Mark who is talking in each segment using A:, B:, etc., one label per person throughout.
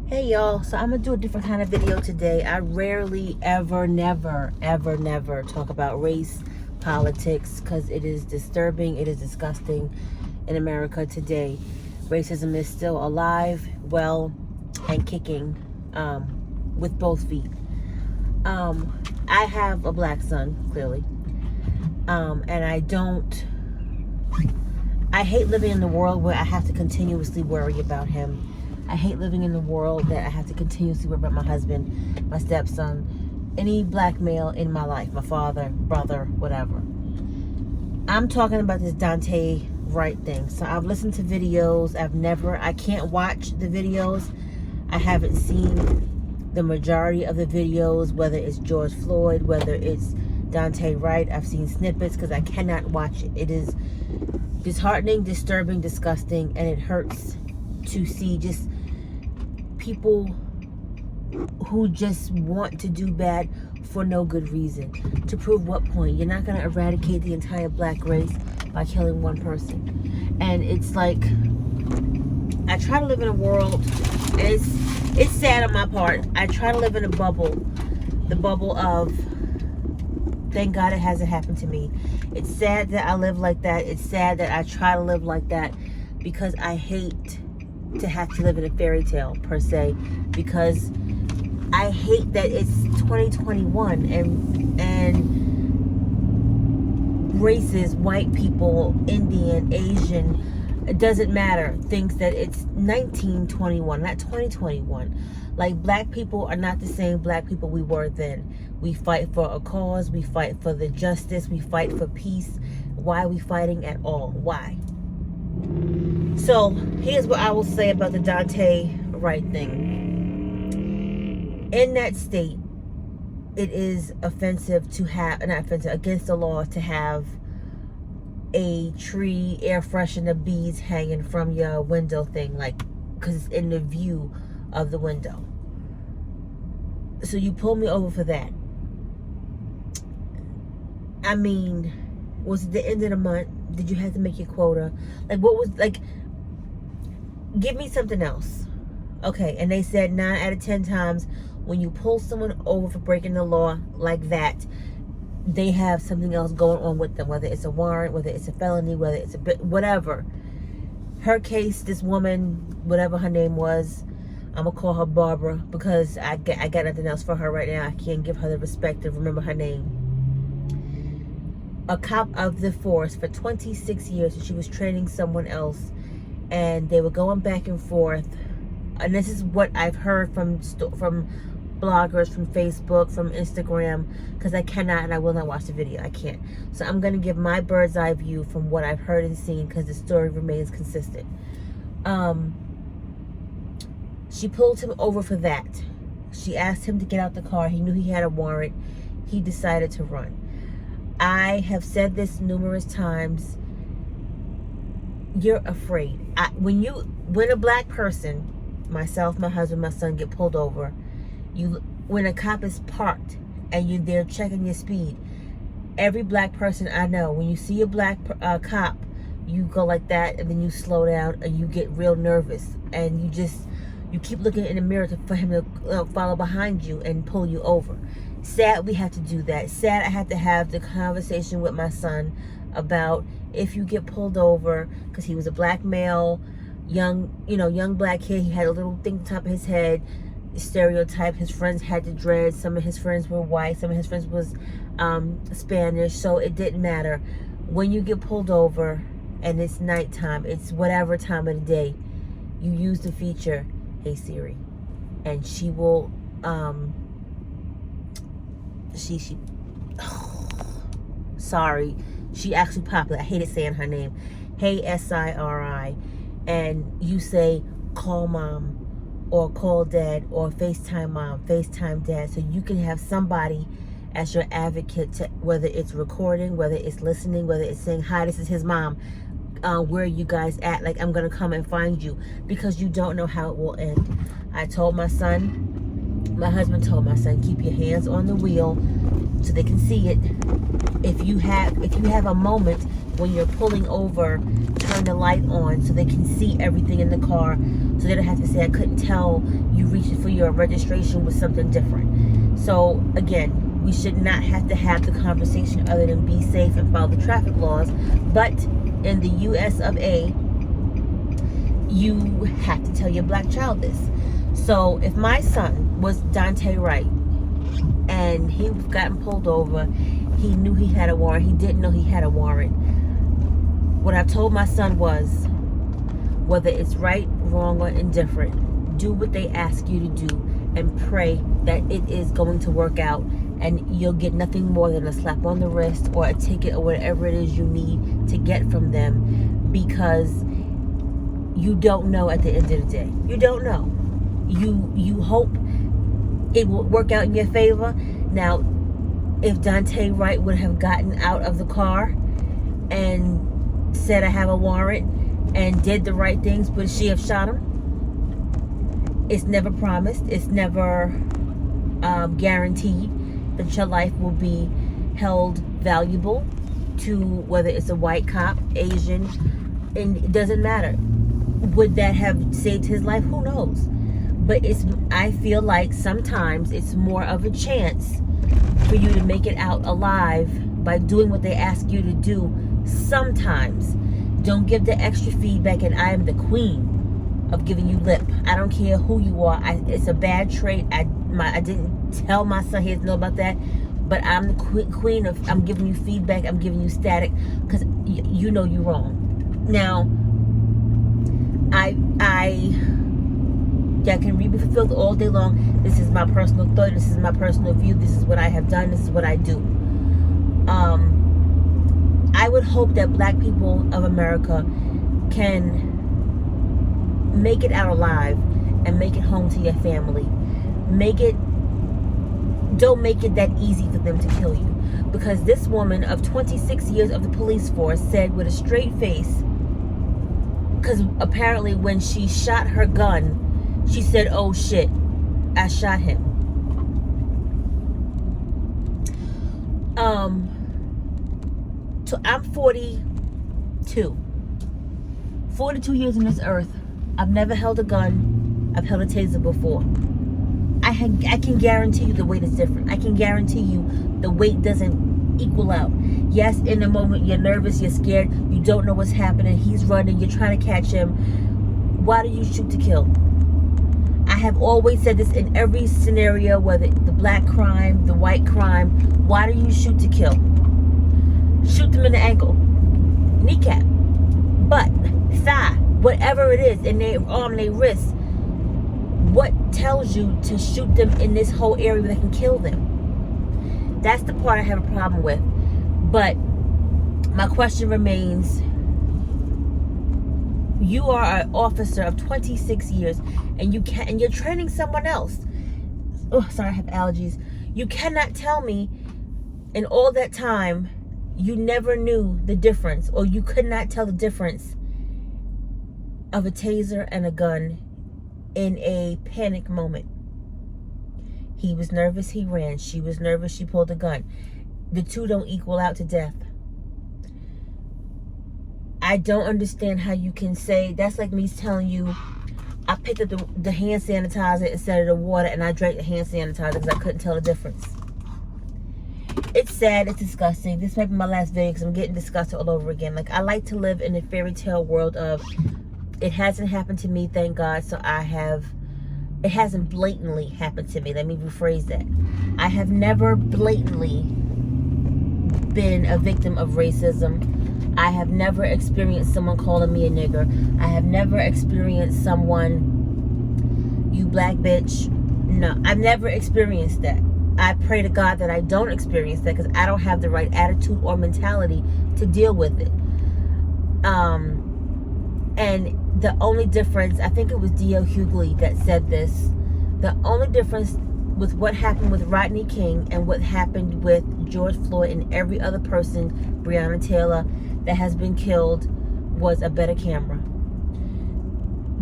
A: Hey y'all, so I'm gonna do a different kind of video today. I rarely ever never talk about race, politics, because it is disturbing, it is disgusting in America today. Racism is still alive, well, and kicking with both feet. I have a black son, clearly, and I hate living in the world where I have to continuously worry about him. I hate living in the world that I have to continuously worry about my husband, my stepson, any black male in my life, my father, brother, whatever. I'm talking about this Daunte Wright thing. So I've listened to videos. I can't watch the videos. I haven't seen the majority of the videos, whether it's George Floyd, whether it's Daunte Wright. I've seen snippets because I cannot watch it. It is disheartening, disturbing, disgusting, and it hurts to see just people who just want to do bad for no good reason. To prove what point? You're not going to eradicate the entire black race by killing one person. And it's like, I try to live in a world, and it's sad on my part. I try to live in a bubble, the bubble of, thank God it hasn't happened to me. It's sad that I live like that. It's sad that I try to live like that, because I hate to have to live in a fairy tale, per se, because I hate that it's 2021 and races, white people, Indian, Asian, it doesn't matter, thinks that it's 1921, not 2021. Like, black people are not the same black people we were then. We fight for a cause, we fight for the justice, we fight for peace. Why are we fighting at all? Why? So here's what I will say about the Daunte Wright thing. In that state, it is offensive to have, not offensive, against the law to have a tree air freshener beads hanging from your window thing, like, because it's in the view of the window. So you pull me over for that. I mean, was it the end of the month? Did you have to make your quota? Like, what was, like, give me something else. Okay, and they said 9 out of 10 times when you pull someone over for breaking the law like that, they have something else going on with them, whether it's a warrant, whether it's a felony, whether it's a bit, whatever. Her case, this woman, whatever her name was, I'm gonna call her Barbara, because I got nothing else for her right now. I can't give her the respect to remember her name. A cop of the force for 26 years, and she was training someone else, and they were going back and forth. And this is what I've heard from bloggers, from Facebook, from Instagram, because I cannot and I will not watch the video. I can't. So I'm going to give my bird's eye view from what I've heard and seen, because the story remains consistent. She pulled him over for that. She asked him to get out the car. He knew he had a warrant. He decided to run. I have said this numerous times. You're afraid. When a black person, myself, my husband, my son, get pulled over, when a cop is parked and they're checking your speed, every black person I know, when you see a black cop, you go like that, and then you slow down and you get real nervous, and you keep looking in the mirror for him to follow behind you and pull you over. Sad we have to do that. Sad I have to have the conversation with my son about, if you get pulled over, because he was a black male, young black kid. He had a little thing on top of his head, stereotype. His friends had the dreads. Some of his friends were white. Some of his friends was Spanish. So it didn't matter. When you get pulled over and it's nighttime, it's whatever time of the day, you use the feature, "Hey Siri," and she will sorry, she actually popular. I hated saying her name. "Hey Siri," and you say, "Call mom," or "Call dad," or "FaceTime mom," "FaceTime dad," so you can have somebody as your advocate, to, whether it's recording, whether it's listening, whether it's saying, "Hi, this is his mom. Where are you guys at? Like, I'm gonna come and find you," because you don't know how it will end. I told my son, my husband told my son, keep your hands on the wheel so they can see it. If you have a moment when you're pulling over, turn the light on so they can see everything in the car, so they don't have to say, I couldn't tell you reached for your registration with something different. So again, we should not have to have the conversation other than be safe and follow the traffic laws. But in the US of A, you have to tell your black child this. So if my son was Daunte Wright and he gotten pulled over, he knew he had a warrant, he didn't know he had a warrant, what I told my son was, whether it's right, wrong, or indifferent, do what they ask you to do and pray that it is going to work out and you'll get nothing more than a slap on the wrist or a ticket or whatever it is you need to get from them, because you don't know at the end of the day. You don't know. You hope it will work out in your favor. Now, if Daunte Wright would have gotten out of the car and said, I have a warrant, and did the right things, would she have shot him? It's never promised. It's never guaranteed that your life will be held valuable to, whether it's a white cop, Asian, and it doesn't matter. Would that have saved his life? Who knows? But I feel like sometimes it's more of a chance for you to make it out alive by doing what they ask you to do. Sometimes. Don't give the extra feedback, and I am the queen of giving you lip. I don't care who you are. It's a bad trait. I didn't tell my son he had to know about that, but I'm the queen of, I'm giving you feedback, I'm giving you static, because you know you're wrong. Now, I can read me for filth all day long. This is my personal thought. This is my personal view. This is what I have done. This is what I do. I would hope that black people of America can make it out alive and make it home to your family. Don't make it that easy for them to kill you. Because this woman of 26 years of the police force said with a straight face, because apparently when she shot her gun, she said, oh shit, I shot him. So I'm 42. 42 years on this earth. I've never held a gun. I've held a taser before. I can guarantee you the weight is different. I can guarantee you the weight doesn't equal out. Yes, in the moment you're nervous, you're scared, you don't know what's happening, he's running, you're trying to catch him. Why do you shoot to kill? I have always said this in every scenario, whether the black crime, the white crime, why do you shoot to kill? Shoot them in the ankle, kneecap, butt, thigh, whatever it is, in their arm, their wrist. What tells you to shoot them in this whole area that can kill them? That's the part I have a problem with. But my question remains, you are an officer of 26 years and you're training someone else. Oh, sorry, I have allergies. You cannot tell me in all that time you never knew the difference, or you could not tell the difference of a taser and a gun in a panic moment. He was nervous, he ran. She was nervous, she pulled a gun. The two don't equal out to death. I don't understand how you can say, that's like me telling you, I picked up the hand sanitizer instead of the water and I drank the hand sanitizer because I couldn't tell the difference. It's sad, it's disgusting. This might be my last video because I'm getting disgusted all over again. Like, I like to live in a fairy tale world of, it hasn't happened to me, thank God, so it hasn't blatantly happened to me. Let me rephrase that. I have never blatantly been a victim of racism. I have never experienced someone calling me a nigger. I have never experienced someone, you black bitch. No, I've never experienced that. I pray to God that I don't experience that because I don't have the right attitude or mentality to deal with it. And the only difference, I think it was D.L. Hughley that said this, the only difference with what happened with Rodney King and what happened with George Floyd and every other person, Breonna Taylor, that has been killed was a better camera.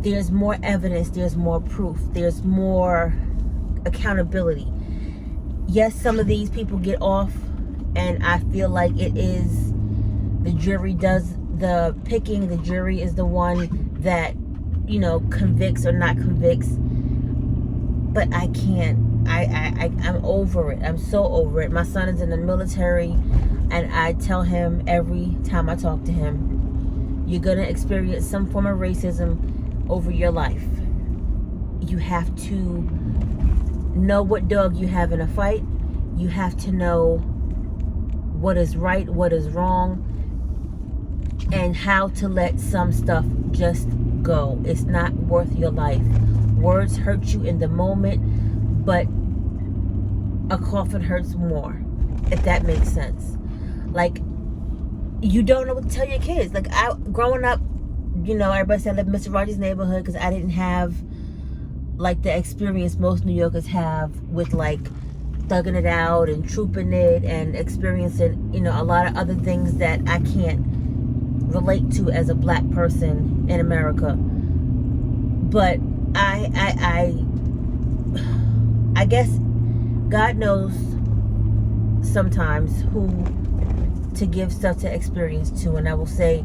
A: There's more evidence, there's more proof, there's more accountability. Yes, some of these people get off And I feel like it is, the jury does the picking. The jury is the one that, you know, convicts or not convicts. But I can't. I'm over it. I'm so over it. My son is in the military, and I tell him every time I talk to him, you're gonna experience some form of racism over your life. You have to know what dog you have in a fight. You have to know what is right, what is wrong, and how to let some stuff just go. It's not worth your life. Words hurt you in the moment, but a coffin hurts more, if that makes sense. Like, you don't know what to tell your kids. Like, growing up, you know, everybody said I lived in Mr. Rogers' neighborhood because I didn't have like the experience most New Yorkers have with like thugging it out and trooping it and experiencing, you know, a lot of other things that I can't relate to as a black person in America. But I guess God knows sometimes who to give stuff to experience to, and I will say,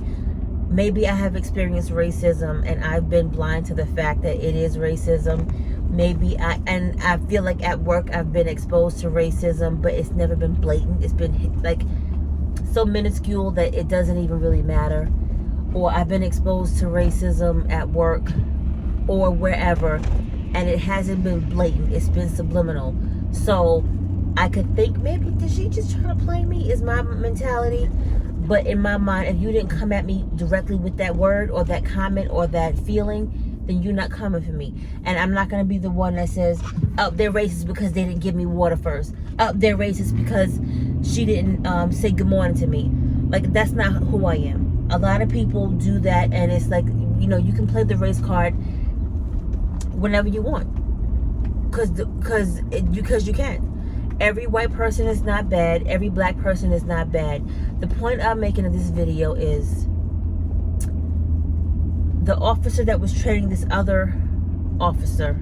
A: maybe I have experienced racism and I've been blind to the fact that it is racism. Maybe I feel like at work I've been exposed to racism, but it's never been blatant. It's been like so minuscule that it doesn't even really matter. Or I've been exposed to racism at work or wherever, and it hasn't been blatant. It's been subliminal. So I could think, maybe did she just try to play me, is my mentality. But in my mind, if you didn't come at me directly with that word or that comment or that feeling, then you're not coming for me. And I'm not going to be the one that says, oh, they're racist because they didn't give me water first. Oh, they're racist because she didn't say good morning to me. Like, that's not who I am. A lot of people do that, and it's like, you know, you can play the race card whenever you want. Because you can. Every white person is not bad. Every black person is not bad. The point I'm making in this video is the officer that was training this other officer,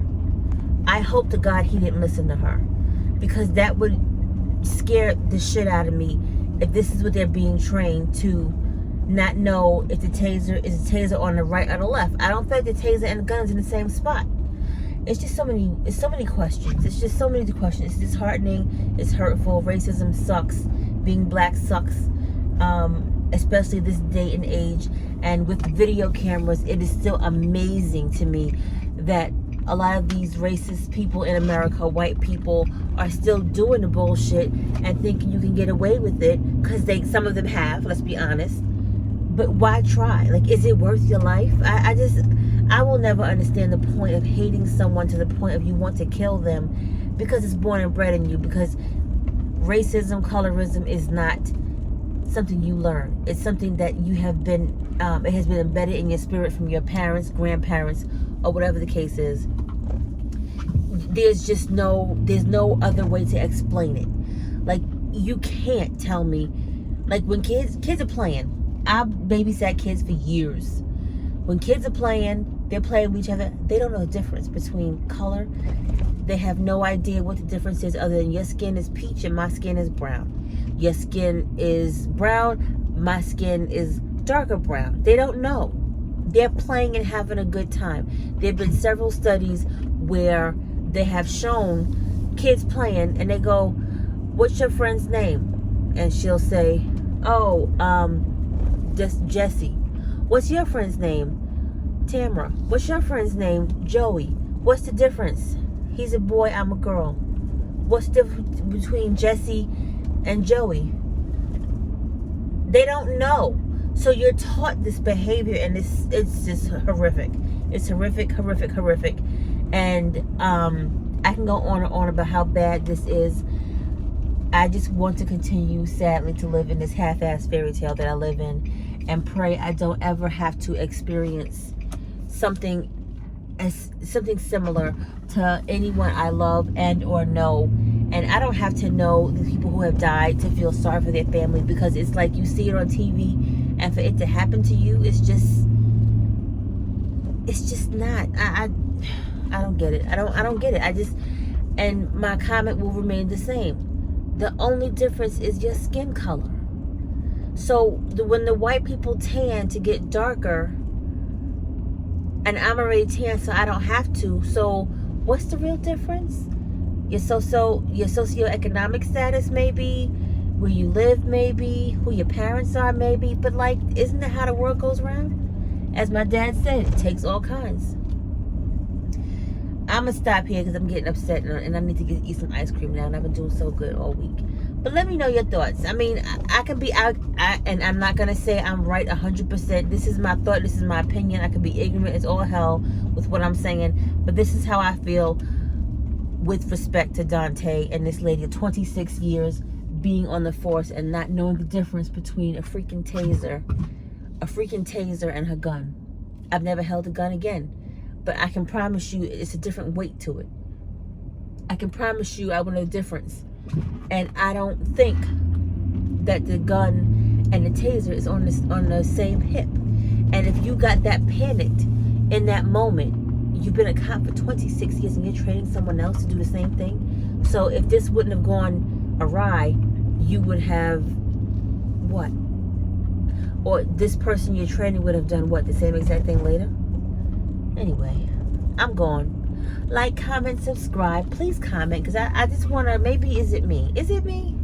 A: I hope to God he didn't listen to her, because that would scare the shit out of me if this is what they're being trained to not know if the taser on the right or the left. I don't think the taser and the gun is in the same spot. It's just so many questions. It's just so many questions. It's disheartening. It's hurtful. Racism sucks. Being black sucks. Especially this day and age. And with video cameras, it is still amazing to me that a lot of these racist people in America, white people, are still doing the bullshit and thinking you can get away with it, because some of them have, let's be honest. But why try? Like, is it worth your life? I will never understand the point of hating someone to the point of you want to kill them because it's born and bred in you. Because racism, colorism is not something you learn. It's something that you have been, it has been embedded in your spirit from your parents, grandparents, or whatever the case is. There's no other way to explain it. Like, you can't tell me, like, when kids are playing, I've babysat kids for years. When kids are playing, they're playing with each other. They don't know the difference between color. They have no idea what the difference is, other than your skin is peach and my skin is brown. Your skin is brown, my skin is darker brown. They don't know. They're playing and having a good time. There have been several studies where they have shown kids playing, and they go, what's your friend's name? And she'll say, oh, just Jessie. What's your friend's name? Tamara. What's your friend's name? Joey. What's the difference? He's a boy, I'm a girl. What's the difference between Jesse and Joey? They don't know. So you're taught this behavior, and it's just horrific. It's horrific, horrific, horrific. And I can go on and on about how bad this is. I just want to continue, sadly, to live in this half-assed fairy tale that I live in, and pray I don't ever have to experience something similar to anyone I love and or know. And I don't have to know the people who have died to feel sorry for their family, because it's like you see it on TV, and for it to happen to you, it's just not. I don't get it. I don't get it. And my comment will remain the same. The only difference is your skin color. So when the white people tan to get darker, and I'm already tan, so I don't have to. So what's the real difference? Your socioeconomic status, maybe, where you live, maybe, who your parents are, maybe. But like, isn't that how the world goes around? As my dad said, it takes all kinds. I'm gonna stop here because I'm getting upset and I need to eat some ice cream now, and I've been doing so good all week. But let me know your thoughts. I mean, I can be out, and I'm not gonna say I'm right 100%. This is my thought. This is my opinion. I could be ignorant as all hell with what I'm saying, but this is how I feel with respect to Daunte and this lady of 26 years being on the force and not knowing the difference between a freaking taser and her gun. I've never held a gun again. But I can promise you it's a different weight to it. I can promise you I will know the difference. And I don't think that the gun and the taser is on the same hip. And if you got that panicked in that moment, you've been a cop for 26 years and you're training someone else to do the same thing. So if this wouldn't have gone awry, you would have what? Or this person you're training would have done what? The same exact thing later? Anyway, I'm gone. Like, comment, subscribe. Please comment, because I just want to, maybe is it me? Is it me?